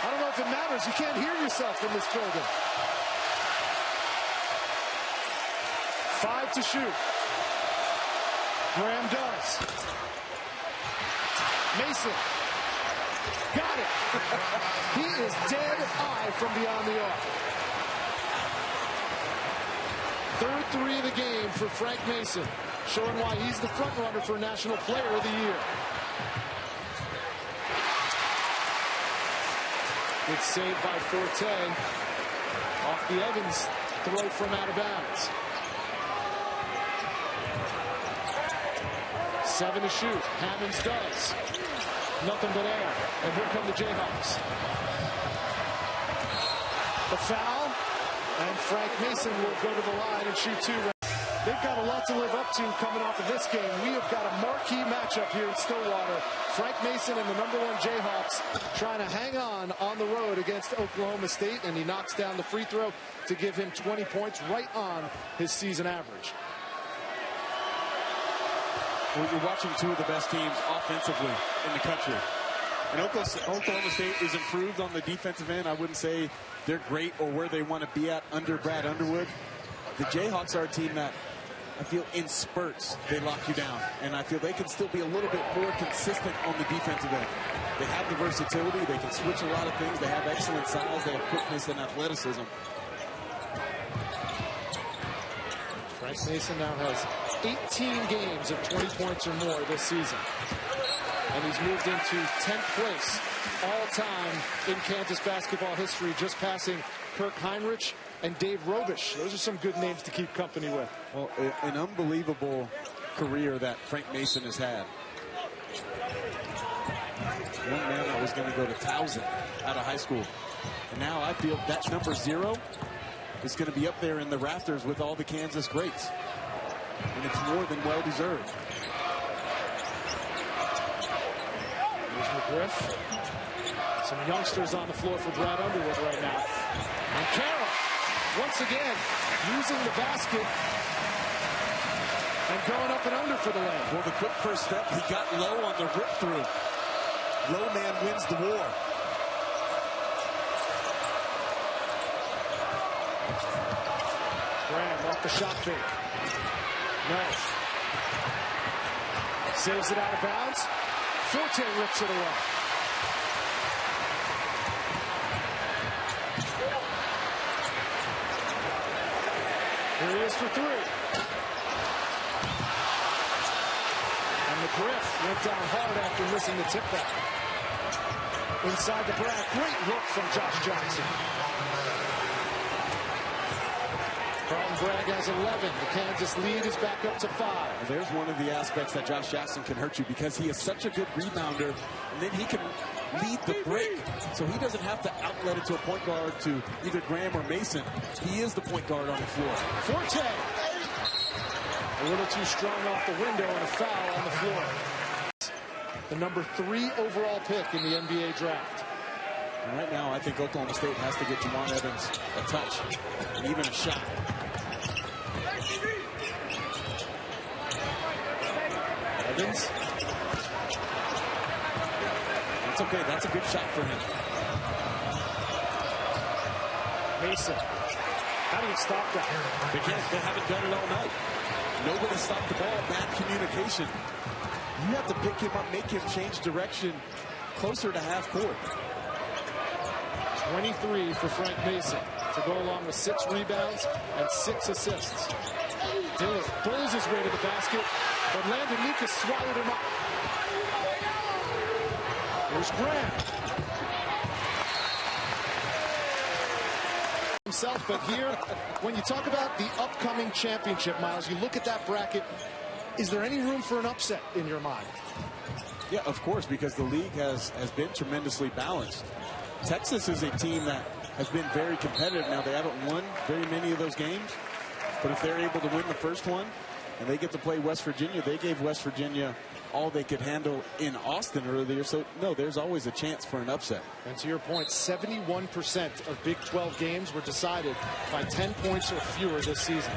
I don't know if it matters. You can't hear yourself in this building. 5 to shoot. Graham does. Mason. Got it. He is dead eye from beyond the arc. Third three of the game for Frank Mason, showing why he's the front runner for National Player of the Year. Good save by Forte. Off the Evans throw from out of bounds. 7 to shoot. Hammonds does. Nothing but air. And here come the Jayhawks. The foul. And Frank Mason will go to the line and shoot 2. They've got a lot to live up to coming off of this game. We have got a marquee matchup here in Stillwater. Frank Mason and the #1 Jayhawks trying to hang on the road against Oklahoma State, and he knocks down the free throw to give him 20 points, right on his season average. Well, you're watching two of the best teams offensively in the country. And Oklahoma State is improved on the defensive end. I wouldn't say they're great or where they want to be at under Brad Underwood. The Jayhawks are a team that I feel in spurts they lock you down, and I feel they can still be a little bit more consistent on the defensive end. They have the versatility, they can switch a lot of things, they have excellent size, they have quickness and athleticism. Frank Mason now has 18 games of 20 points or more this season, and he's moved into 10th place all-time in Kansas basketball history, just passing Kirk Heinrich and Dave Robish. Those are some good names to keep company with. Well, an unbelievable career that Frank Mason has had. One man that was going to go to Towson out of high school. And now I feel that number 0 is going to be up there in the rafters with all the Kansas greats. And it's more than well deserved. Here's McGriff. Some youngsters on the floor for Brad Underwood right now. And Carroll, once again, using the basket and going up and under for the layup. Well, the quick first step, he got low on the rip through. Low man wins the war. Graham off the shot fake. No. Saves it out of bounds. Forte rips it away. Here he is for 3. And McGriff went down hard after missing the tip back. Inside the Brad, great look from Josh Jackson. Carlton Bragg has 11. The Kansas lead is back up to 5. There's one of the aspects that Josh Jackson can hurt you, because he is such a good rebounder, and then he can lead the break. So he doesn't have to outlet it to a point guard, to either Graham or Mason. He is the point guard on the floor. Forte. A little too strong off the window, and a foul on the floor. The number 3 overall pick in the NBA draft. And right now, I think Oklahoma State has to get Jajuan Evans a touch and even a shot. Evans. That's okay. That's a good shot for him. Mason. How do you stop that? They can't. They haven't done it all night. Nobody stopped the ball. Bad communication. You have to pick him up, make him change direction closer to half court. 23 for Frank Mason to go along with 6 rebounds and 6 assists. Dillard pulls his way to the basket, but Landon Lucas swallowed him up. Here's Graham. Himself, but here, when you talk about the upcoming championship, Miles, you look at that bracket, is there any room for an upset in your mind? Yeah, of course, because the league has been tremendously balanced. Texas is a team that has been very competitive. Now, they haven't won very many of those games, but if they're able to win the first one and they get to play West Virginia, they gave West Virginia all they could handle in Austin earlier. So, no, there's always a chance for an upset. And to your point, 71% of Big 12 games were decided by 10 points or fewer this season.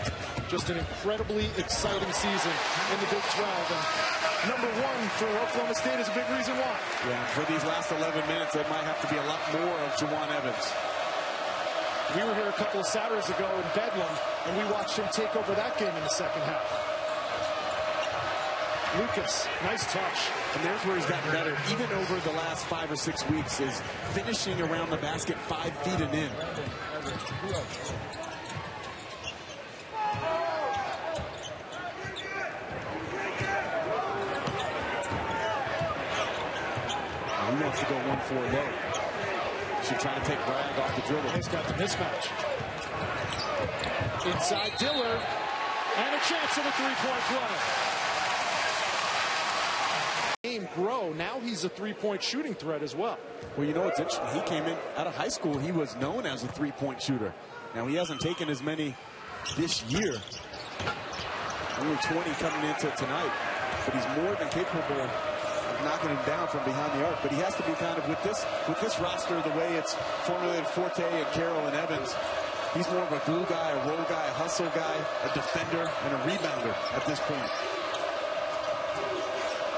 Just an incredibly exciting season in the Big 12. And number 1 for Oklahoma State is a big reason why. Yeah, for these last 11 minutes, it might have to be a lot more of Jajuan Evans. We were here a couple of Saturdays ago in Bedlam, and we watched him take over that game in the second half. Lucas, nice touch. And there's where he's gotten better, even over the last 5 or 6 weeks, is finishing around the basket 5 feet and in. He wants to go 1-4 low. Should try to take Bragg off the dribble. He's got the mismatch. Inside Dillard, and a chance at a three-point play. Game grow. Now he's a three-point shooting threat as well. Well, you know what's interesting? He came in out of high school. He was known as a three-point shooter. Now he hasn't taken as many this year. Only 20 coming into tonight, but he's more than capable of knocking him down from behind the arc. But he has to be kind of, with this roster, the way it's formulated, Forte and Carroll and Evans, he's more of a glue guy, a roll guy, a hustle guy, a defender, and a rebounder at this point.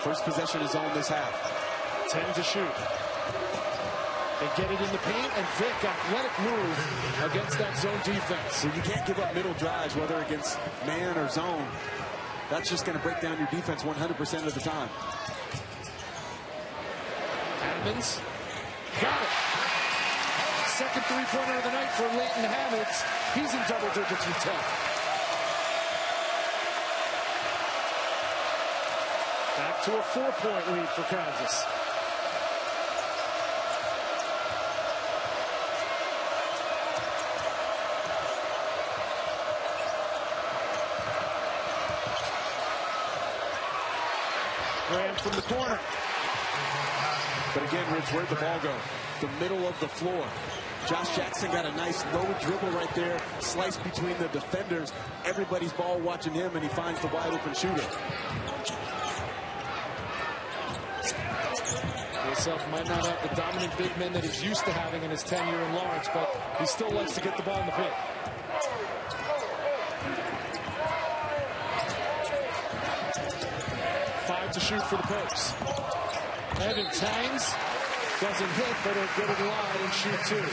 First possession is on this half. 10 to shoot. They get it in the paint, and Vic, athletic move against that zone defense. So you can't give up middle drives, whether against man or zone. That's just going to break down your defense 100% of the time. Evans got it. Second three-pointer of the night for Leighton Hammonds. He's in double digits with 10. Back to a 4-point lead for Kansas. Graham from the corner. But again, Rich, where'd the ball go? The middle of the floor. Josh Jackson got a nice low dribble right there, sliced between the defenders. Everybody's ball watching him, and he finds the wide open shooter. Himself might not have the dominant big men that he's used to having in his tenure in Lawrence, but he still likes to get the ball in the paint. To shoot for the Pokes. Evans hangs, doesn't hit, but he'll go to the line and shoot two.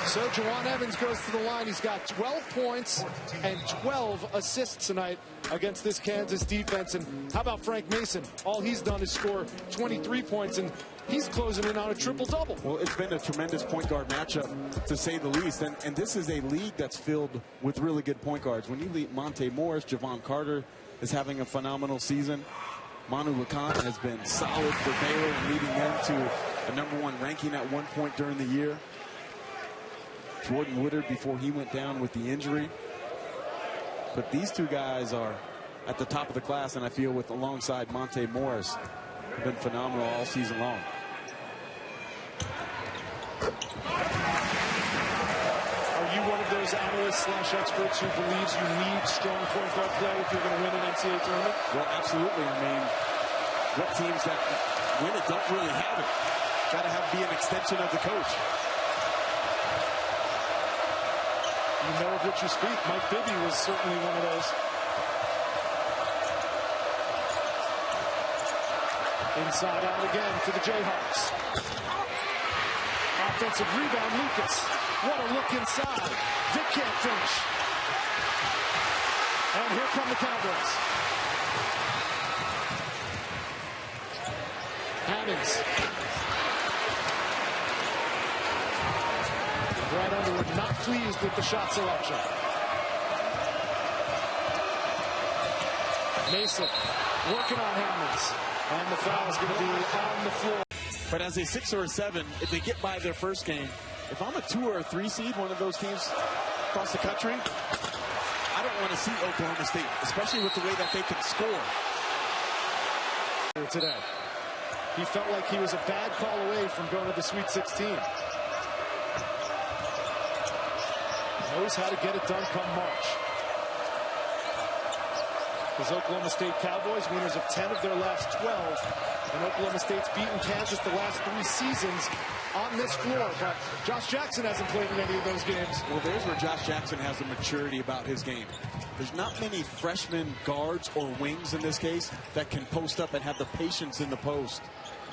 So Jajuan Evans goes to the line. He's got 12 points and 12 assists tonight against this Kansas defense. And how about Frank Mason? All he's done is score 23 points, and he's closing in on a triple-double. Well, it's been a tremendous point guard matchup, to say the least. And this is a league that's filled with really good point guards. When you lead Monte Morris, Javon Carter is having a phenomenal season. Manu LeConte has been solid for Baylor, leading them to a #1 ranking at one point during the year. Jordan Woodard before he went down with the injury. But these two guys are at the top of the class, and I feel with alongside Monte Morris have been phenomenal all season long. Are you one of those analysts/experts who believes you need strong point guard play if you're going to win an NCAA tournament? Well, absolutely. I mean, what teams that win it don't really have it. Got to be an extension of the coach. You know of what you speak. Mike Bibby was certainly one of those. Inside out again for the Jayhawks. Offensive rebound, Lucas. What a look inside. Vic can't finish. And here come the Cowboys. Hammonds. Brad Underwood not pleased with the shot selection. Mason working on Hammonds. And the foul is going to be on the floor. But as a 6 or a 7, if they get by their first game, if I'm a 2 or a 3 seed, one of those teams across the country, I don't want to see Oklahoma State, especially with the way that they can score. Today, he felt like he was a bad call away from going to the Sweet 16. Knows how to get it done come March. His Oklahoma State Cowboys, winners of 10 of their last 12. And Oklahoma State's beaten Kansas the last 3 seasons on this floor. But Josh Jackson hasn't played in any of those games. Well, there's where Josh Jackson has the maturity about his game. There's not many freshman guards or wings in this case that can post up and have the patience in the post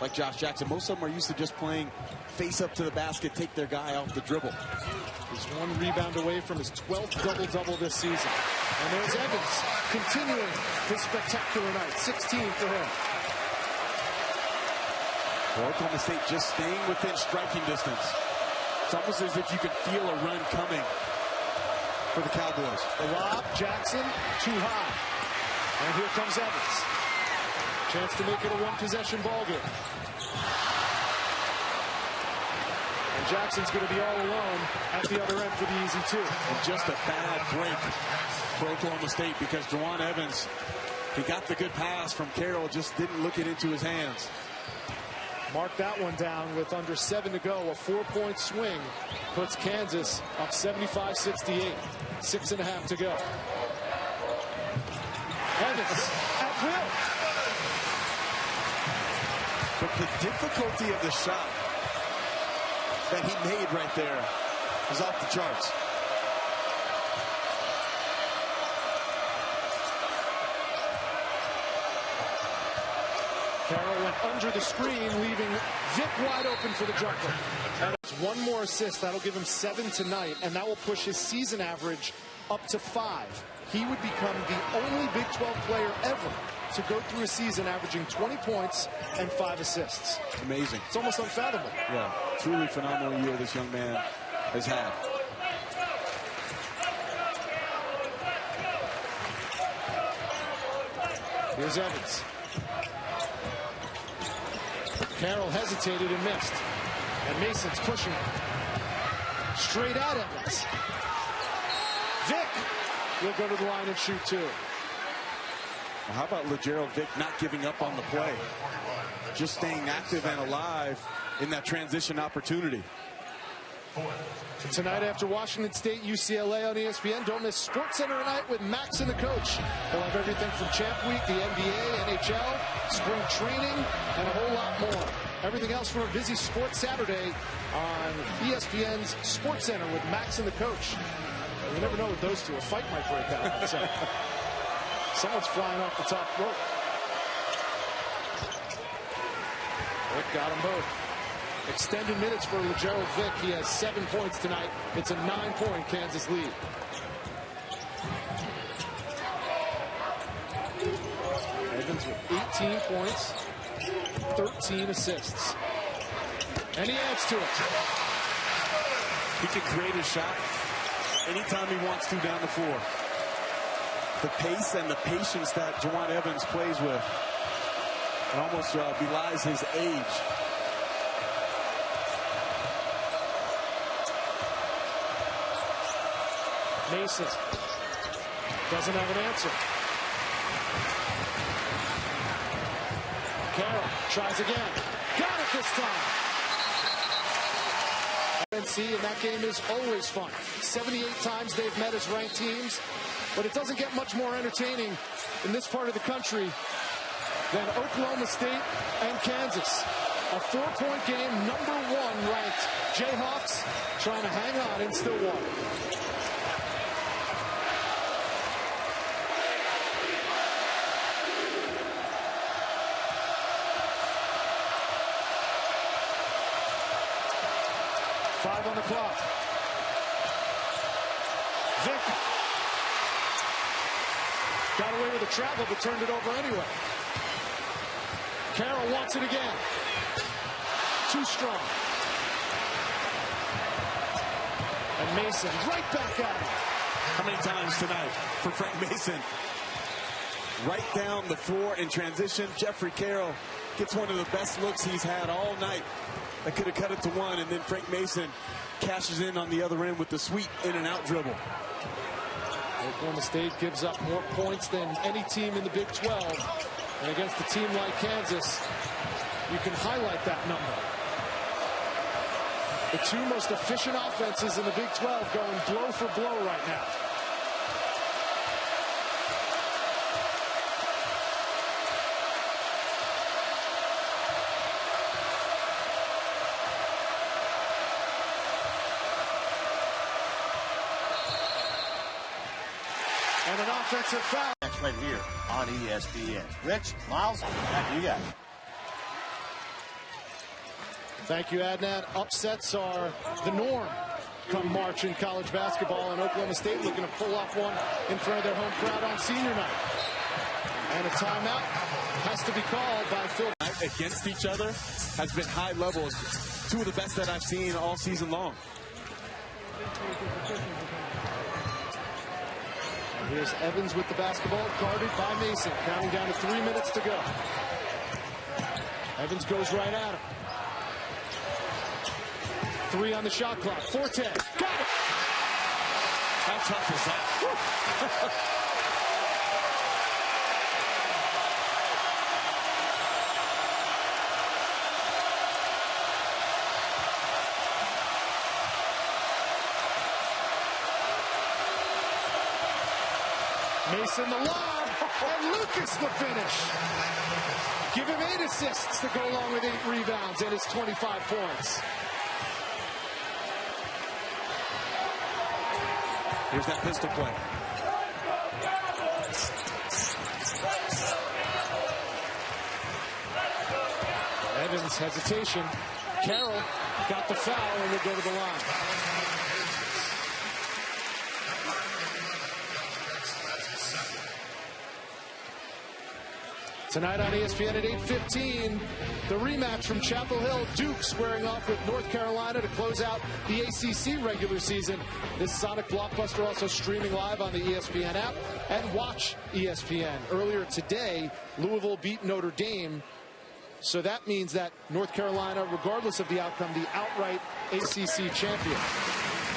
like Josh Jackson. Most of them are used to just playing face up to the basket, take their guy off the dribble. He's 1 rebound away from his 12th double-double this season. And there's Evans continuing his spectacular night. 16 for him. Well, Oklahoma State just staying within striking distance. It's almost as if you could feel a run coming for the Cowboys. The lob, Jackson, too high. And here comes Evans. Chance to make it a 1-possession ball game. And Jackson's going to be all alone at the other end for the easy 2. And just a bad break for Oklahoma State because Jajuan Evans, he got the good pass from Carroll, just didn't look it into his hands. Mark that one down with under 7 to go. A 4-point swing puts Kansas up 75-68. 6.5 to go. Evans at will. But the difficulty of the shot that he made right there is off the charts. Carroll went under the screen, leaving Vic wide open for the jumper. And it's one more assist. That'll give him 7 tonight, and that will push his season average up to 5. He would become the only Big 12 player ever to go through a season averaging 20 points and 5 assists. Amazing. It's almost unfathomable. Yeah, truly phenomenal year this young man has had. Here's Evans. Carroll hesitated and missed. And Mason's pushing straight at Evans. Vic will go to the line and shoot 2. Well, how about LeGerald Vic not giving up on the play? Just staying active and alive in that transition opportunity. Tonight after Washington State, UCLA on ESPN. Don't miss SportsCenter tonight with Max and the coach. We'll have everything from Champ Week, the NBA, NHL, spring training, and a whole lot more. Everything else from a busy Sports Saturday on ESPN's SportsCenter with Max and the coach. You never know with those two. A fight might break out. So someone's flying off the top rope. Rick got them both. Extended minutes for LeGerald Vic. He has 7 points tonight. It's a 9-point Kansas lead. Evans with 18 points, 13 assists. And he adds to it. He can create a shot anytime he wants to down the floor. The pace and the patience that Jajuan Evans plays with, it almost belies his age. Mason doesn't have an answer. Carroll tries again. Got it this time. And that game is always fun. 78 times they've met as ranked teams, but it doesn't get much more entertaining in this part of the country than Oklahoma State and Kansas. A 4-point game, #1 ranked Jayhawks trying to hang on in Stillwater. Five on the clock. Vic got away with the travel, but turned it over anyway. Carroll wants it again. Too strong. And Mason right back at him. How many times tonight for Frank Mason? Right down the floor in transition. Jeffrey Carroll gets one of the best looks he's had all night. That could have cut it to 1, and then Frank Mason cashes in on the other end with the sweet in-and-out dribble. Oklahoma State gives up more points than any team in the Big 12. And against a team like Kansas, you can highlight that number. The 2 most efficient offenses in the Big 12 going blow for blow right now. And an offensive foul. Next right here on ESPN. Rich, Miles, back to you guys. Thank you, Adnan. Upsets are the norm come March in college basketball, and Oklahoma State looking to pull off one in front of their home crowd on senior night. And a timeout has to be called by Phil. Against each other has been high levels. 2 of the best that I've seen all season long. Here's Evans with the basketball, guarded by Mason. Counting down to 3 minutes to go. Evans goes right at him. 3 on the shot clock. Forte. Got it. How tough is that? Mason the lob. And Lucas the finish. Give him 8 assists to go along with 8 rebounds and his 25 points. Here's that pistol play. Evans hesitation. Carroll got the foul and will go to the line. Tonight on ESPN at 8:15, the rematch from Chapel Hill. Duke squaring off with North Carolina to close out the ACC regular season. This Sonic blockbuster also streaming live on the ESPN app and watch ESPN. Earlier today, Louisville beat Notre Dame. So that means that North Carolina, regardless of the outcome, the outright ACC champion.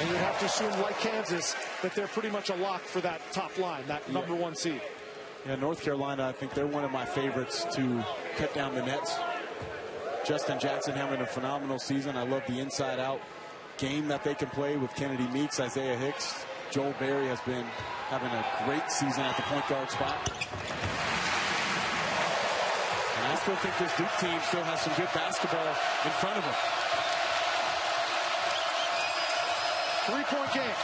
And you'd have to assume, like Kansas, that they're pretty much a lock for that top line, that number 1 seed. Yeah, North Carolina, I think they're one of my favorites to cut down the nets. Justin Jackson having a phenomenal season. I love the inside-out game that they can play with Kennedy Meeks, Isaiah Hicks. Joel Berry has been having a great season at the point guard spot. And I still think this Duke team still has some good basketball in front of them. 3-point game.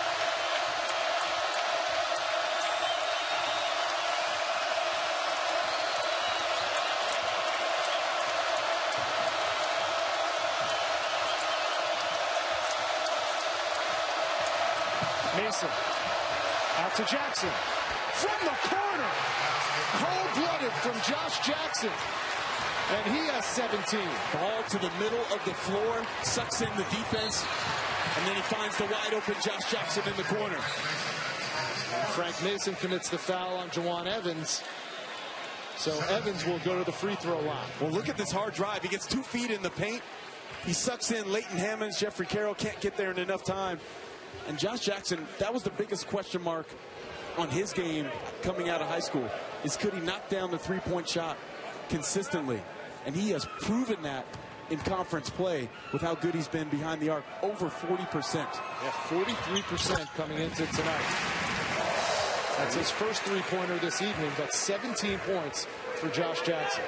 Mason out to Jackson from the corner. Cold-blooded from Josh Jackson. And he has 17. Ball to the middle of the floor, sucks in the defense, and then he finds the wide open Josh Jackson in the corner. And Frank Mason commits the foul on Jajuan Evans. So Evans will go to the free throw line. Well, look at this hard drive. He gets 2 feet in the paint. He sucks in Leighton Hammonds. Jeffrey Carroll can't get there in enough time. And Josh Jackson, that was the biggest question mark on his game coming out of high school, is could he knock down the 3-point shot consistently? And he has proven that in conference play with how good he's been behind the arc, over 40%. Yeah, 43% coming into tonight. That's his first 3-pointer this evening, but 17 points for Josh Jackson.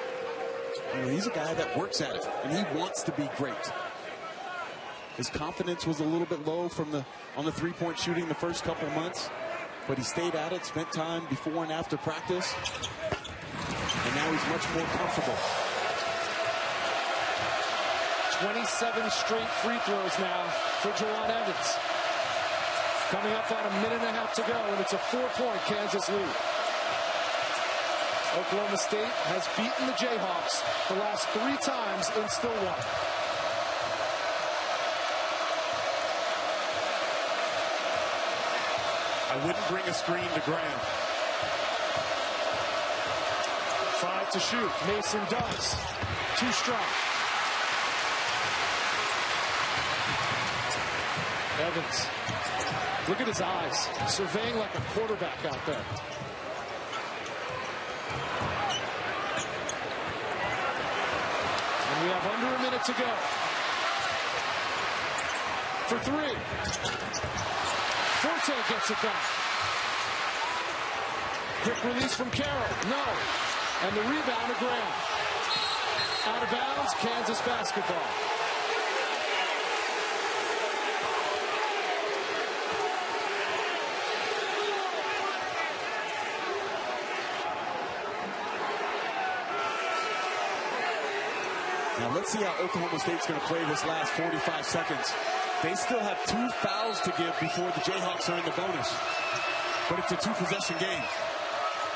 You know, he's a guy that works at it, and he wants to be great. His confidence was a little bit low on the 3-point shooting the first couple months, but he stayed at it, spent time before and after practice, and now he's much more comfortable. 27 straight free throws now for Jajuan Evans. Coming up on 1.5 minutes to go, and it's a 4-point Kansas lead. Oklahoma State has beaten the Jayhawks the last 3 times in Stillwater. I wouldn't bring a screen to Graham. 5 to shoot. Mason does. Too strong. Evans. Look at his eyes. Surveying like a quarterback out there. And we have under 1 minute to go. For 3. Forte gets it back. Quick release from Carroll. No. And the rebound to Graham. Out of bounds, Kansas basketball. Now let's see how Oklahoma State's going to play this last 45 seconds. They still have 2 fouls to give before the Jayhawks are in the bonus. But it's a 2-possession game.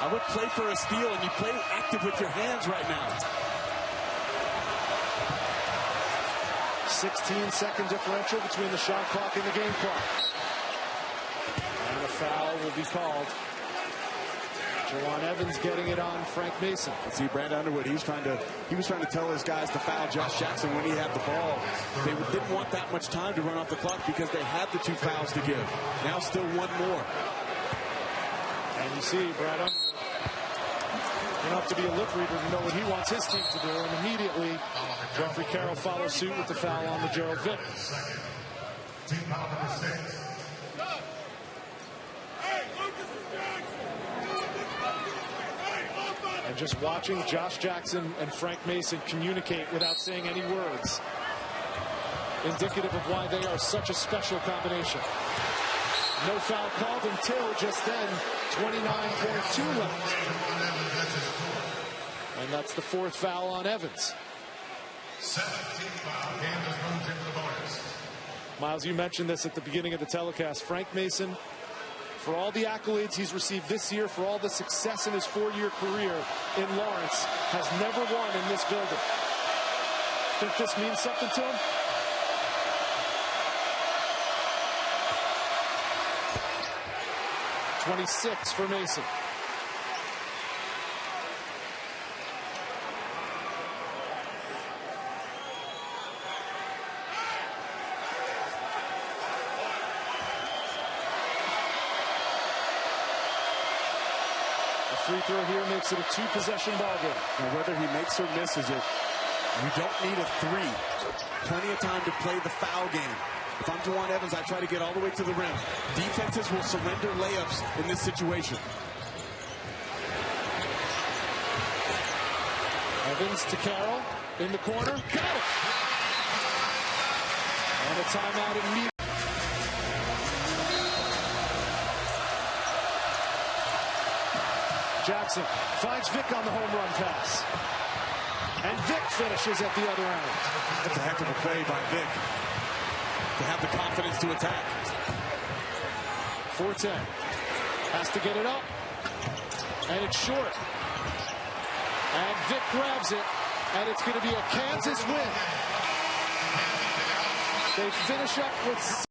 I would play for a steal, and you play active with your hands right now. 16-second differential between the shot clock and the game clock. And a foul will be called. Jajuan Evans getting it on Frank Mason. See, Brad Underwood, he was trying to tell his guys to foul Josh Jackson when he had the ball. They didn't want that much time to run off the clock because they had the 2 fouls to give. Now still 1 more. And you see, Brad Underwood, you don't have to be a lip reader to know what he wants his team to do. And immediately, Jeffrey Carroll follows suit with the foul on the Gerald Vick. And just watching Josh Jackson and Frank Mason communicate without saying any words, indicative of why they are such a special combination. No foul called until just then, 29.2 left. And that's the 4th foul on Evans. 17 foul. Kansas moves into the bonus. Miles, you mentioned this at the beginning of the telecast. Frank Mason, for all the accolades he's received this year, for all the success in his 4-year career in Lawrence, has never won in this building. Think this means something to him? .26 for Mason. Free throw here makes it a 2-possession ball game. Now, whether he makes or misses it, you don't need a 3. Plenty of time to play the foul game. If I'm Jajuan Evans, I try to get all the way to the rim. Defenses will surrender layups in this situation. Evans to Carroll in the corner. Got it! And a timeout immediately. Jackson finds Vic on the home run pass. And Vic finishes at the other end. That's a heck of a play by Vic to have the confidence to attack. 4-10. Has to get it up. And it's short. And Vic grabs it. And it's going to be a Kansas win. They finish up with